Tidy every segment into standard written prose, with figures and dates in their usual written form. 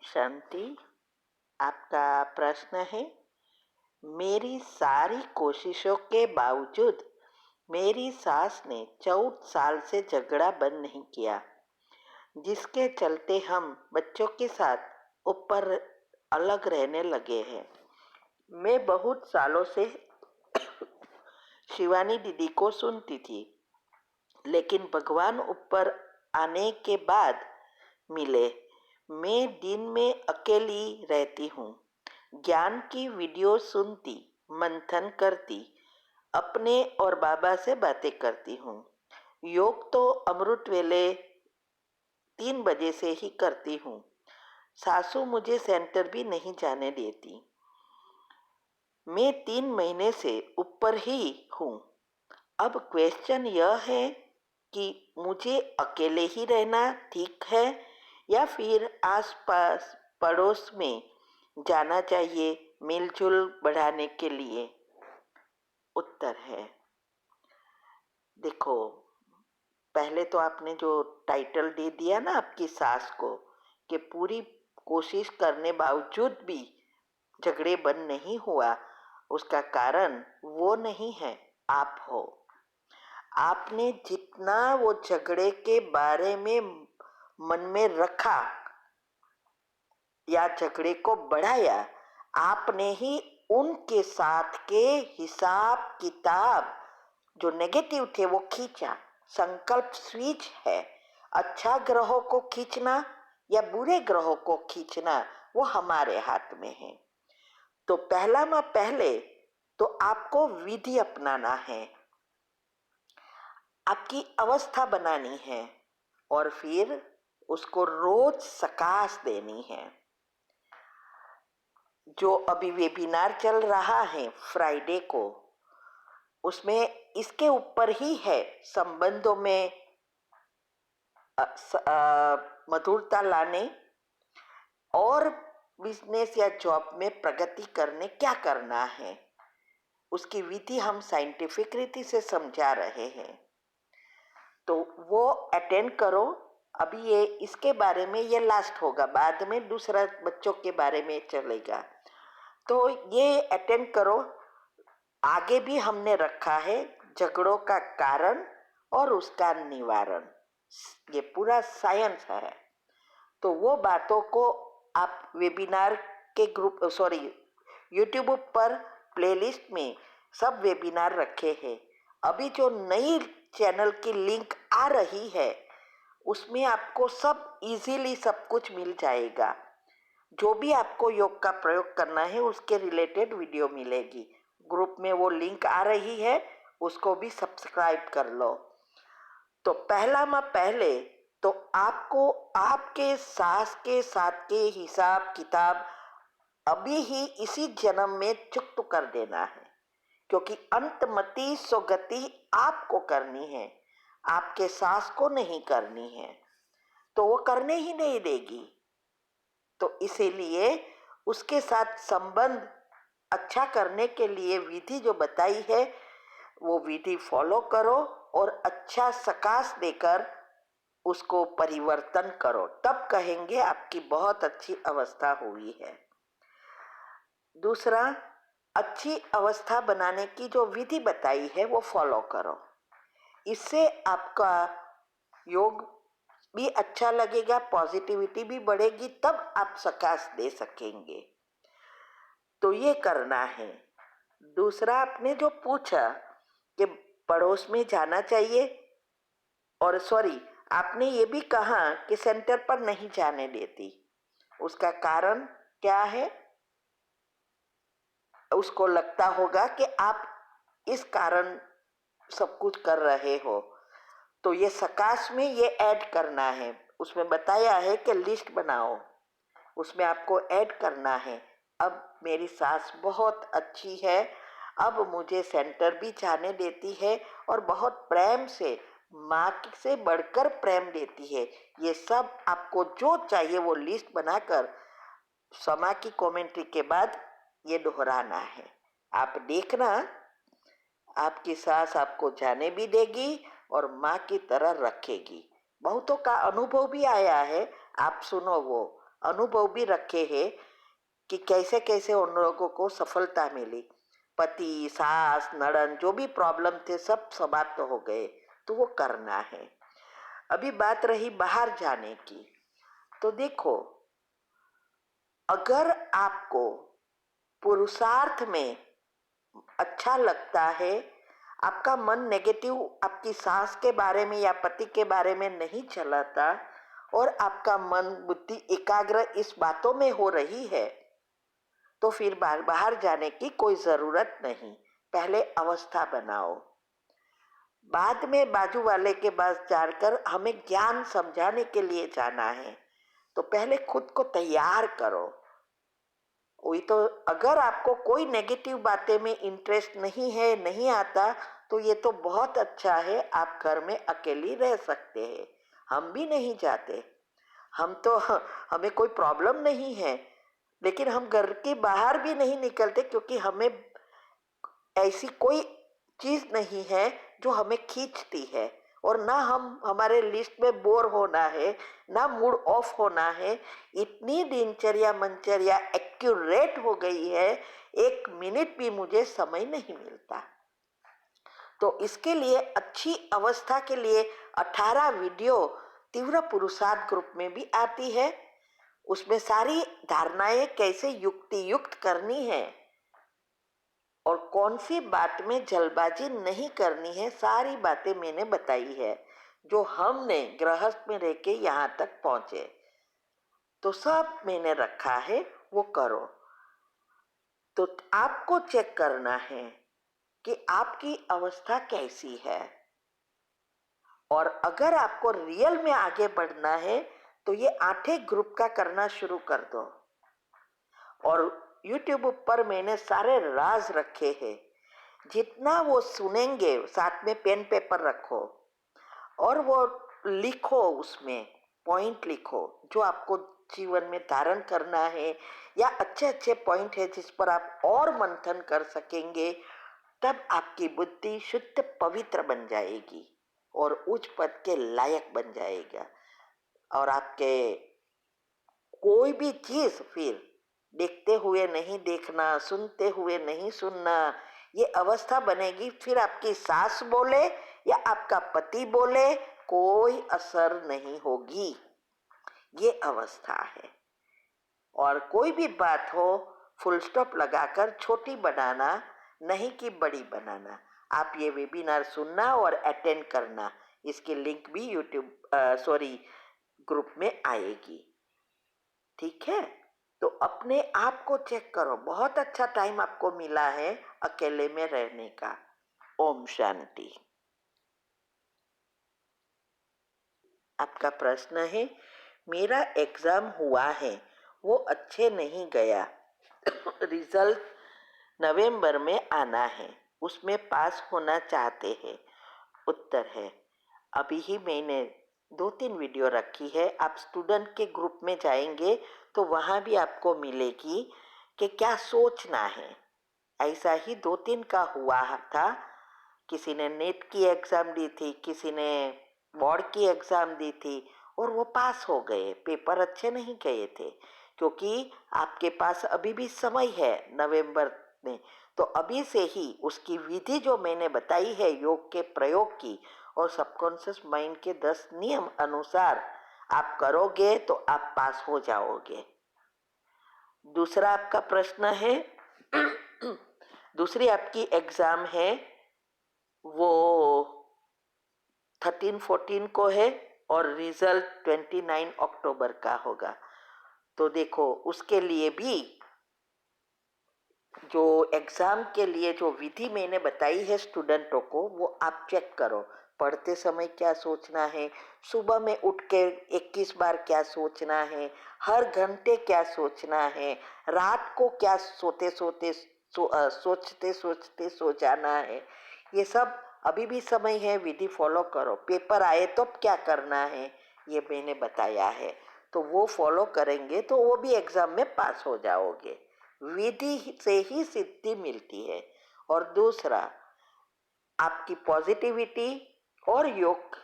शांति। आपका प्रश्न है, मेरी सारी कोशिशों के बावजूद मेरी सास ने 14 साल से झगड़ा बंद नहीं किया, जिसके चलते हम बच्चों के साथ ऊपर अलग रहने लगे हैं। मैं बहुत सालों से शिवानी दीदी को सुनती थी, लेकिन भगवान ऊपर आने के बाद मिले। मैं दिन में अकेली रहती हूँ, ज्ञान की वीडियो सुनती, मंथन करती, अपने और बाबा से बातें करती हूँ। योग तो अमृत वेले 3 बजे से ही करती हूँ। सासू मुझे सेंटर भी नहीं जाने देती। मैं 3 महीने से ऊपर ही हूँ। अब क्वेश्चन यह है कि मुझे अकेले ही रहना ठीक है या फिर आसपास पड़ोस में जाना चाहिए मिलजुल बढ़ाने के लिए। उत्तर है, देखो, पहले तो आपने जो टाइटल दे दिया ना आपकी सास को कि पूरी कोशिश करने बावजूद भी झगड़े बंद नहीं हुआ, उसका कारण वो नहीं है, आप हो। आपने जितना वो झगड़े के बारे में मन में रखा या झगड़े को बढ़ाया, आपने ही उनके साथ के हिसाब किताब जो नेगेटिव थे वो खींचा। संकल्प स्विच है। अच्छा ग्रहों को खींचना या बुरे ग्रहों को खींचना वो हमारे हाथ में है। तो पहले तो आपको विधि अपनाना है, आपकी अवस्था बनानी है और फिर उसको रोज सकाश देनी है। जो अभी वेबिनार चल रहा है फ्राइडे को, उसमें इसके ऊपर ही है, संबंधों में मधुरता लाने और बिजनेस या जॉब में प्रगति करने क्या करना है, उसकी विधि हम साइंटिफिक रीति से समझा रहे हैं। तो वो अटेंड करो। अभी ये इसके बारे में ये लास्ट होगा, बाद में दूसरा बच्चों के बारे में चलेगा। तो ये अटेंड करो। आगे भी हमने रखा है झगड़ों का कारण और उसका निवारण, ये पूरा साइंस है। तो वो बातों को आप वेबिनार के ग्रुप यूट्यूब पर प्लेलिस्ट में सब वेबिनार रखे हैं। अभी जो नई चैनल की लिंक आ रही है उसमें आपको सब इजीली सब कुछ मिल जाएगा। जो भी आपको योग का प्रयोग करना है उसके रिलेटेड वीडियो मिलेगी। ग्रुप में वो लिंक आ रही है, उसको भी सब्सक्राइब कर लो। तो पहले तो आपको आपके सास के साथ के हिसाब किताब अभी ही इसी जन्म में चुकता कर देना है, क्योंकि अंतमति सुगति आपको करनी है, आपके सास को नहीं करनी है। तो वो करने ही नहीं देगी। तो इसीलिए उसके साथ संबंध अच्छा करने के लिए विधि जो बताई है वो विधि फॉलो करो और अच्छा सकाश देकर उसको परिवर्तन करो, तब कहेंगे आपकी बहुत अच्छी अवस्था हुई है। दूसरा, अच्छी अवस्था बनाने की जो विधि बताई है वो फॉलो करो। इससे आपका योग भी अच्छा लगेगा, पॉजिटिविटी भी बढ़ेगी, तब आप सकाश दे सकेंगे। तो ये करना है। दूसरा, आपने जो पूछा कि पड़ोस में जाना चाहिए, और आपने ये भी कहा कि सेंटर पर नहीं जाने देती, उसका कारण क्या है? उसको लगता होगा कि आप इस कारण सब कुछ कर रहे हो। तो ये सकाश में ये ऐड करना है। उसमें बताया है कि लिस्ट बनाओ, उसमें आपको ऐड करना है। अब मेरी सास बहुत अच्छी है, अब मुझे सेंटर भी जाने देती है और बहुत प्रेम से, माँ से बढ़कर प्रेम देती है। ये सब आपको जो चाहिए वो लिस्ट बनाकर समा की कमेंट्री के बाद ये दोहराना है। आप देखना, आपकी सास आपको जाने भी देगी और माँ की तरह रखेगी। बहुतों का अनुभव भी आया है, आप सुनो वो। अनुभव भी रखे हैं कि कैसे कैसे उन लोगों को सफलता मिली। पति, सास, नड़न जो भी प्रॉब्लम थे सब समाप्त हो गए। तो वो करना है। अभी बात रही बाहर जाने की, तो देखो, अगर आपको पुरुषार्थ में अच्छा लगता है, आपका मन नेगेटिव आपकी सास के बारे में या पति के बारे में नहीं चलाता और आपका मन बुद्धि एकाग्र इस बातों में हो रही है, तो फिर बाहर जाने की कोई जरूरत नहीं। पहले अवस्था बनाओ, बाद में बाजू वाले के पास जाकर हमें ज्ञान समझाने के लिए जाना है। तो पहले खुद को तैयार करो। वही तो, अगर आपको कोई नेगेटिव बातें में इंटरेस्ट नहीं है, नहीं आता, तो ये तो बहुत अच्छा है, आप घर में अकेली रह सकते हैं। हम भी नहीं जाते, हम तो हमें कोई प्रॉब्लम नहीं है, लेकिन हम घर के बाहर भी नहीं निकलते क्योंकि हमें ऐसी कोई चीज नहीं है जो हमें खींचती है, और ना हम हमारे लिस्ट में बोर होना है, ना मूड ऑफ होना है। इतनी दिनचर्या मनचर्या एक्यूरेट हो गई है, 1 मिनट भी मुझे समय नहीं मिलता। तो इसके लिए अच्छी अवस्था के लिए 18 वीडियो तीव्र पुरुषार्थ ग्रुप में भी आती है। उसमें सारी धारणाएं कैसे युक्ति युक्त करनी है और कौन सी बात में जल्दबाजी नहीं करनी है, सारी बातें मैंने बताई है। जो हमने गृहस्थ में रह के यहाँ तक पहुंचे, तो सब मैंने रखा है, वो करो। तो आपको चेक करना है कि आपकी अवस्था कैसी है, और अगर आपको रियल में आगे बढ़ना है तो ये 8 ग्रुप का करना शुरू कर दो। और YouTube पर मैंने सारे राज रखे हैं, जितना वो सुनेंगे साथ में पेन पेपर रखो और वो लिखो, उसमें पॉइंट लिखो जो आपको जीवन में धारण करना है, या अच्छे अच्छे पॉइंट है जिस पर आप और मंथन कर सकेंगे। तब आपकी बुद्धि शुद्ध पवित्र बन जाएगी और उच्च पद के लायक बन जाएगा, और आपके कोई भी चीज फिर देखते हुए नहीं देखना, सुनते हुए नहीं सुनना, ये अवस्था बनेगी। फिर आपकी सास बोले या आपका पति बोले, कोई असर नहीं होगी। ये अवस्था है। और कोई भी बात हो, फुल स्टॉप लगाकर छोटी बनाना, नहीं कि बड़ी बनाना। आप ये वेबिनार सुनना और अटेंड करना, इसकी लिंक भी ग्रुप में आएगी। ठीक है, तो अपने आप को चेक करो। बहुत अच्छा टाइम आपको मिला है अकेले में रहने का। ओम शांति। आपका प्रश्न है, मेरा एग्जाम हुआ है, वो अच्छे नहीं गया, रिजल्ट नवंबर में आना है, उसमें पास होना चाहते हैं। उत्तर है, अभी ही मैंने 2-3 वीडियो रखी है, आप स्टूडेंट के ग्रुप में जाएंगे तो वहाँ भी आपको मिलेगी कि क्या सोचना है। ऐसा ही 2-3 का हुआ था। किसी ने नेट की एग्ज़ाम दी थी, किसी ने बोर्ड की एग्ज़ाम दी थी, और वो पास हो गए। पेपर अच्छे नहीं गए थे, क्योंकि आपके पास अभी भी समय है नवंबर में। तो अभी से ही उसकी विधि जो मैंने बताई है योग के प्रयोग की, और सबकॉन्शियस माइंड के 10 नियम अनुसार आप करोगे तो आप पास हो जाओगे। दूसरा आपका प्रश्न है, दूसरी आपकी एग्जाम है वो 13-14 को है और रिजल्ट 29 अक्टूबर का होगा। तो देखो, उसके लिए भी जो एग्जाम के लिए जो विधि मैंने बताई है स्टूडेंटों को, वो आप चेक करो। पढ़ते समय क्या सोचना है, सुबह में उठ के 21 बार क्या सोचना है, हर घंटे क्या सोचना है, रात को क्या सोते सोते सोचते सोचते सो जाना है। ये सब अभी भी समय है, विधि फॉलो करो। पेपर आए तो क्या करना है ये मैंने बताया है, तो वो फॉलो करेंगे तो वो भी एग्जाम में पास हो जाओगे। विधि से ही सिद्धि मिलती है। और दूसरा, आपकी पॉजिटिविटी और योग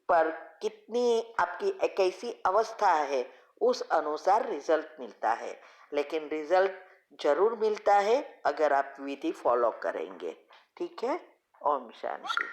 पर कितनी आपकी कैसी अवस्था है, उस अनुसार रिजल्ट मिलता है। लेकिन रिजल्ट जरूर मिलता है अगर आप विधि फॉलो करेंगे। ठीक है। ओम शांति।